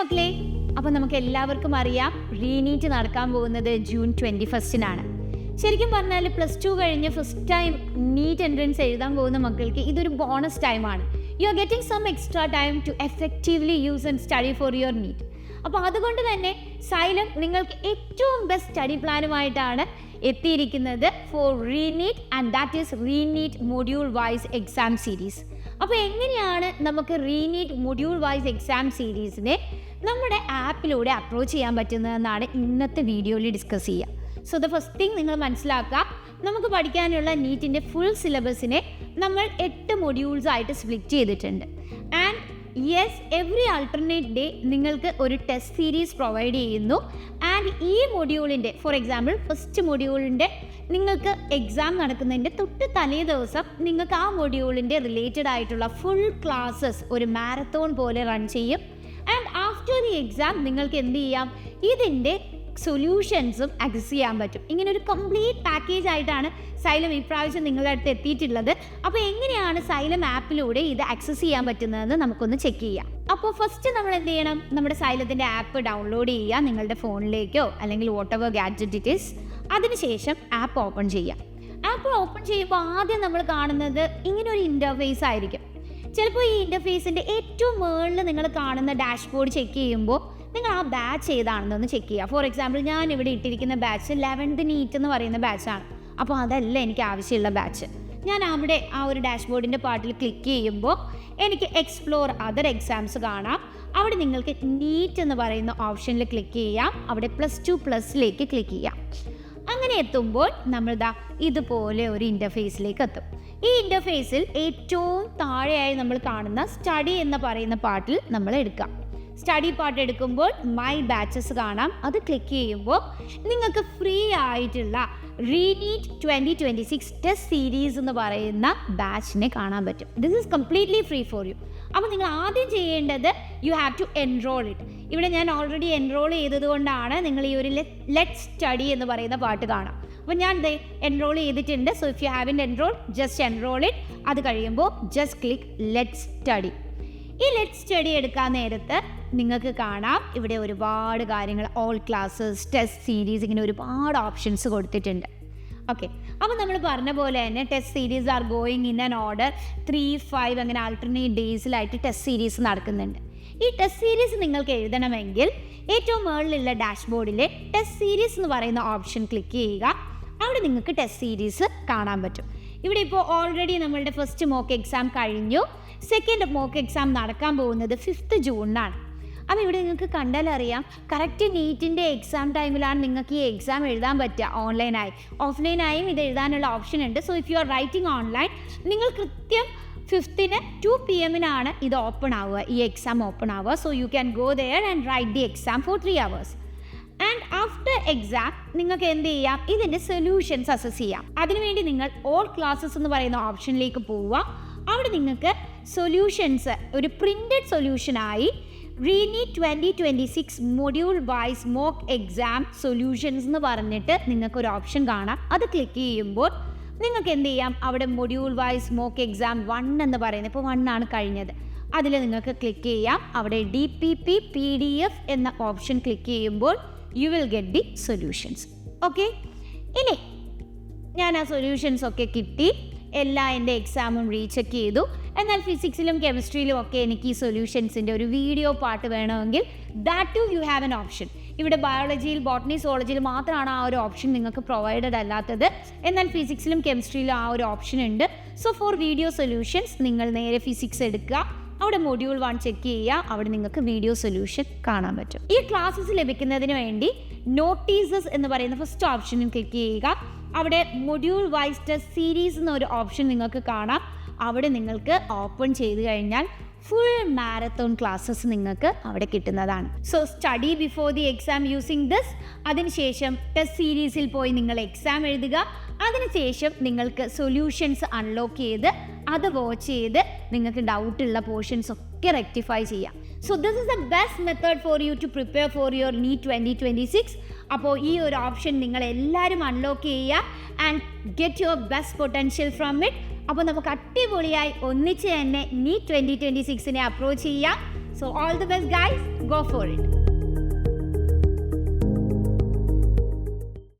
മക്കളെ, അപ്പോൾ നമുക്ക് എല്ലാവർക്കും അറിയാം റീനീറ്റ് നടക്കാൻ പോകുന്നത് ജൂൺ 21 ശരിക്കും പറഞ്ഞാൽ +2 കഴിഞ്ഞ് ഫസ്റ്റ് ടൈം നീറ്റ് എൻട്രൻസ് എഴുതാൻ പോകുന്ന മക്കൾക്ക് ഇതൊരു ബോണസ് ടൈമാണ്. You are getting some extra time to effectively use and study for your NEET. അപ്പോൾ അതുകൊണ്ട് തന്നെ സൈലം നിങ്ങൾക്ക് ഏറ്റവും ബെസ്റ്റ് സ്റ്റഡി പ്ലാനുമായിട്ടാണ് എത്തിയിരിക്കുന്നത് for ReNEET, and that is ReNEET module wise exam series. അപ്പോൾ എങ്ങനെയാണ് നമുക്ക് റീനീറ്റ് മൊഡ്യൂൾ വൈസ് എക്സാം സീരീസിനെ നമ്മുടെ ആപ്പിലൂടെ അപ്രോച്ച് ചെയ്യാൻ പറ്റുന്നതെന്നാണ് ഇന്നത്തെ വീഡിയോയിൽ ഡിസ്കസ് ചെയ്യുക. സോ ദ ഫസ്റ്റ് തിങ് നിങ്ങൾ മനസ്സിലാക്കുക, നമുക്ക് പഠിക്കാനുള്ള നീറ്റിൻ്റെ ഫുൾ സിലബസിനെ നമ്മൾ 8 മൊഡ്യൂൾസ് ആയിട്ട് സ്പ്ലിറ്റ് ചെയ്തിട്ടുണ്ട്. And yes, every alternate day നിങ്ങൾക്ക് ഒരു ടെസ്റ്റ് സീരീസ് പ്രൊവൈഡ് ചെയ്യുന്നു. ആൻഡ് ഈ മൊഡ്യൂളിൻ്റെ, ഫോർ എക്സാമ്പിൾ ഫസ്റ്റ് മൊഡ്യൂളിൻ്റെ നിങ്ങൾക്ക് എക്സാം നടക്കുന്നതിൻ്റെ തൊട്ട് തലേ ദിവസം നിങ്ങൾക്ക് ആ മൊഡ്യൂളിൻ്റെ റിലേറ്റഡ് ആയിട്ടുള്ള ഫുൾ ക്ലാസ്സസ് ഒരു മാരത്തോൺ പോലെ റൺ ചെയ്യും. ആൻഡ് ആഫ്റ്റർ ദി എക്സാം നിങ്ങൾക്ക് എന്ത് ചെയ്യാം, ഇതിൻ്റെ സൊല്യൂഷൻസും ആക്സസ് ചെയ്യാൻ പറ്റും. ഇങ്ങനെ ഒരു കംപ്ലീറ്റ് പാക്കേജ് ആയിട്ടാണ് സൈലം ഇപ്രാവശ്യം നിങ്ങളുടെ അടുത്ത് എത്തിയിട്ടുള്ളത്. അപ്പോൾ എങ്ങനെയാണ് സൈലം ആപ്പിലൂടെ ഇത് ആക്സസ് ചെയ്യാൻ പറ്റുന്നതെന്ന് നമുക്കൊന്ന് ചെക്ക് ചെയ്യാം. അപ്പോൾ ഫസ്റ്റ് നമ്മൾ എന്ത് ചെയ്യണം, നമ്മുടെ സൈലത്തിൻ്റെ ആപ്പ് ഡൗൺലോഡ് ചെയ്യുക നിങ്ങളുടെ ഫോണിലേക്കോ അല്ലെങ്കിൽ വാട്ടെവർ ഗാഡ്ജറ്റ് ഇറ്റ് ഈസ്. അതിനുശേഷം ആപ്പ് ഓപ്പൺ ചെയ്യാം. ആപ്പ് ഓപ്പൺ ചെയ്യുമ്പോൾ ആദ്യം നമ്മൾ കാണുന്നത് ഇങ്ങനെ ഒരു ഇൻ്റർഫേസ് ആയിരിക്കും. ചിലപ്പോൾ ഈ ഇൻ്റർഫേസിൻ്റെ ഏറ്റവും മുകളിൽ നിങ്ങൾ കാണുന്ന ഡാഷ്ബോർഡ് ചെക്ക് ചെയ്യുമ്പോൾ നിങ്ങൾ ആ ബാച്ച് ഏതാണെന്നൊന്ന് ചെക്ക് ചെയ്യുക. ഫോർ എക്സാമ്പിൾ ഞാൻ ഇവിടെ ഇട്ടിരിക്കുന്ന ബാച്ച് 11th നീറ്റ് എന്ന് പറയുന്ന ബാച്ചാണ്. അപ്പോൾ അതല്ല എനിക്ക് ആവശ്യമുള്ള ബാച്ച്. ഞാൻ അവിടെ ആ ഒരു ഡാഷ്ബോർഡിൻ്റെ പാർട്ടിൽ ക്ലിക്ക് ചെയ്യുമ്പോൾ എനിക്ക് എക്സ്പ്ലോർ അതർ എക്സാംസ് കാണാം. അവിടെ നിങ്ങൾക്ക് നീറ്റ് എന്ന് പറയുന്ന ഓപ്ഷനിൽ ക്ലിക്ക് ചെയ്യാം. അവിടെ +2+ ക്ലിക്ക് ചെയ്യാം. അങ്ങനെ എത്തുമ്പോൾ നമ്മളിതാ ഇതുപോലെ ഒരു ഇൻ്റർഫേസിലേക്ക് എത്തും. ഈ ഇൻ്റർഫേസിൽ ഏറ്റവും താഴെയായി നമ്മൾ കാണുന്ന സ്റ്റഡി എന്ന് പറയുന്ന പാർട്ടിൽ നമ്മൾ എടുക്കാം. സ്റ്റഡി പാർട്ട് എടുക്കുമ്പോൾ മൈ ബാച്ചസ് കാണാം. അത് ക്ലിക്ക് ചെയ്യുമ്പോൾ നിങ്ങൾക്ക് ഫ്രീ ആയിട്ടുള്ള റീനീറ്റ് 2026 ടെസ്റ്റ് സീരീസ് എന്ന് പറയുന്ന ബാച്ചിനെ കാണാൻ പറ്റും. This is completely free for you. അപ്പോൾ നിങ്ങൾ ആദ്യം ചെയ്യേണ്ടത് you have to enrol it. ഇവിടെ ഞാൻ ഓൾറെഡി എൻറോൾ ചെയ്തതുകൊണ്ടാണ് നിങ്ങൾ ഈ ഒരു ലെറ്റ് സ്റ്റഡി എന്ന് പറയുന്ന പാർട്ട് കാണാം. അപ്പോൾ ഞാൻ എൻറോൾ ചെയ്തിട്ടുണ്ട്. So if U ഹാവിൻ enrol, just enrol it. അത് കഴിയുമ്പോൾ ജസ്റ്റ് ക്ലിക്ക് ലെറ്റ് സ്റ്റഡി. ഈ ലെറ്റ് സ്റ്റഡി എടുക്കാൻ നേരത്ത് നിങ്ങൾക്ക് കാണാം ഇവിടെ ഒരുപാട് കാര്യങ്ങൾ, ഓൾ ക്ലാസ്സസ്, ടെസ്റ്റ് സീരീസ്, ഇങ്ങനെ ഒരുപാട് ഓപ്ഷൻസ് കൊടുത്തിട്ടുണ്ട്. ഓക്കെ, അപ്പോൾ നമ്മൾ പറഞ്ഞ പോലെ തന്നെ test series are going in an order 3, 5 അങ്ങനെ ആൾട്ടർനേറ്റ് ഡേയ്സിലായിട്ട് ടെസ്റ്റ് സീരീസ് നടക്കുന്നുണ്ട്. ഈ ടെസ്റ്റ് സീരീസ് നിങ്ങൾക്ക് എഴുതണമെങ്കിൽ ഏറ്റവും മുകളിലുള്ള ഡാഷ്ബോർഡിലെ ടെസ്റ്റ് സീരീസ് എന്ന് പറയുന്ന ഓപ്ഷൻ ക്ലിക്ക് ചെയ്യുക. അവിടെ നിങ്ങൾക്ക് ടെസ്റ്റ് സീരീസ് കാണാൻ പറ്റും. ഇവിടെ ഇപ്പോൾ ഓൾറെഡി നമ്മളുടെ ഫസ്റ്റ് മോക്ക് എക്സാം കഴിഞ്ഞു. സെക്കൻഡ് മോക്ക് എക്സാം നടക്കാൻ പോകുന്നത് 5th ജൂണിനാണ്. അപ്പോൾ ഇവിടെ നിങ്ങൾക്ക് കണ്ടാലറിയാം കറക്റ്റ് നീറ്റിൻ്റെ എക്സാം ടൈമിലാണ് നിങ്ങൾക്ക് ഈ എക്സാം എഴുതാൻ പറ്റുക. ഓൺലൈനായി ഓഫ്ലൈനായും ഇത് എഴുതാനുള്ള ഓപ്ഷൻ ഉണ്ട്. So if you are writing online, നിങ്ങൾ കൃത്യം 5th 2 PM ഇത് ഓപ്പൺ ആവുക, ഈ എക്സാം ഓപ്പൺ ആവുക. So you can go there and write the exam for 3 hours. And after exam നിങ്ങൾക്ക് എന്ത് ചെയ്യാം, ഇതിൻ്റെ സൊല്യൂഷൻസ് അസസ് ചെയ്യാം. അതിനുവേണ്ടി നിങ്ങൾ ഓൾ ക്ലാസ്സസ് എന്ന് പറയുന്ന ഓപ്ഷനിലേക്ക് പോവുക. അവിടെ നിങ്ങൾക്ക് സൊല്യൂഷൻസ് ഒരു പ്രിൻറ്റഡ് സൊല്യൂഷനായി ReNEET 2026 module wise mock exam solutions എന്ന് പറഞ്ഞിട്ട് നിങ്ങൾക്കൊരു ഓപ്ഷൻ കാണാം. അത് ക്ലിക്ക് ചെയ്യുമ്പോൾ നിങ്ങൾക്ക് എന്ത് ചെയ്യാം, അവിടെ മൊഡ്യൂൾ വൈസ് മോക്ക് എക്സാം 1 എന്ന് പറയുന്നത്, ഇപ്പോൾ 1 ആണ് കഴിഞ്ഞത്, അതിൽ നിങ്ങൾക്ക് ക്ലിക്ക് ചെയ്യാം. അവിടെ DPP PDF എന്ന ഓപ്ഷൻ ക്ലിക്ക് ചെയ്യുമ്പോൾ you will get the solutions. Okay, ഇനി ഞാൻ ആ സൊല്യൂഷൻസ് ഒക്കെ കിട്ടി, എൻ്റെ എക്സാമും റീചെക്ക് ചെയ്തു. എന്നാൽ ഫിസിക്സിലും കെമിസ്ട്രിയിലും ഒക്കെ എനിക്ക് ഈ സൊല്യൂഷൻസിൻ്റെ ഒരു വീഡിയോ പാർട്ട് വേണമെങ്കിൽ that to you have an option. ഇവിടെ ബയോളജിയിൽ, ബോട്ടണി, സോളജിയിൽ മാത്രമാണ് ആ ഒരു ഓപ്ഷൻ നിങ്ങൾക്ക് പ്രൊവൈഡഡ് അല്ലാത്തത്. എന്നാൽ ഫിസിക്സിലും കെമിസ്ട്രിയിലും ആ ഒരു ഓപ്ഷൻ ഉണ്ട്. സോ ഫോർ വീഡിയോ സൊല്യൂഷൻസ് നിങ്ങൾ നേരെ ഫിസിക്സ് എടുക്കുക. അവിടെ മൊഡ്യൂൾ 1 ചെക്ക് ചെയ്യുക. അവിടെ നിങ്ങൾക്ക് വീഡിയോ സൊല്യൂഷൻ കാണാൻ പറ്റും. ഈ ക്ലാസ്സസ് ലഭിക്കുന്നതിന് വേണ്ടി നോട്ടീസസ് എന്ന് പറയുന്ന ഫസ്റ്റ് ഓപ്ഷനിൽ ക്ലിക്ക് ചെയ്യുക. അവിടെ മൊഡ്യൂൾ വൈസ് ടെസ്റ്റ് സീരീസ് എന്നൊരു ഓപ്ഷൻ നിങ്ങൾക്ക് കാണാം. അവിടെ നിങ്ങൾക്ക് ഓപ്പൺ ചെയ്ത് കഴിഞ്ഞാൽ ഫുൾ മാരത്തോൺ ക്ലാസ്സസ് നിങ്ങൾക്ക് അവിടെ കിട്ടുന്നതാണ്. So study before the exam using this. അതിനുശേഷം ടെസ്റ്റ് സീരീസിൽ പോയി നിങ്ങൾ എക്സാം എഴുതുക. അതിനുശേഷം നിങ്ങൾക്ക് സൊല്യൂഷൻസ് അൺലോക്ക് ചെയ്ത് അത് വാച്ച് ചെയ്ത് നിങ്ങൾക്ക് ഡൗട്ടുള്ള പോർഷൻസ് ഒക്കെ റെക്ടിഫൈ ചെയ്യാം. So this is the best method for you to prepare for your NEET 2026. അപ്പോൾ ഈ ഒരു ഓപ്ഷൻ നിങ്ങൾ എല്ലാവരും അൺലോക്ക് ചെയ്യുക and get your best potential from it. അപ്പോൾ നമുക്ക് അടിപൊളിയായി ഒന്നിച്ച് തന്നെ നീറ്റ് 2026 അപ്രോച്ച് ചെയ്യാം. So all the best guys, go for it.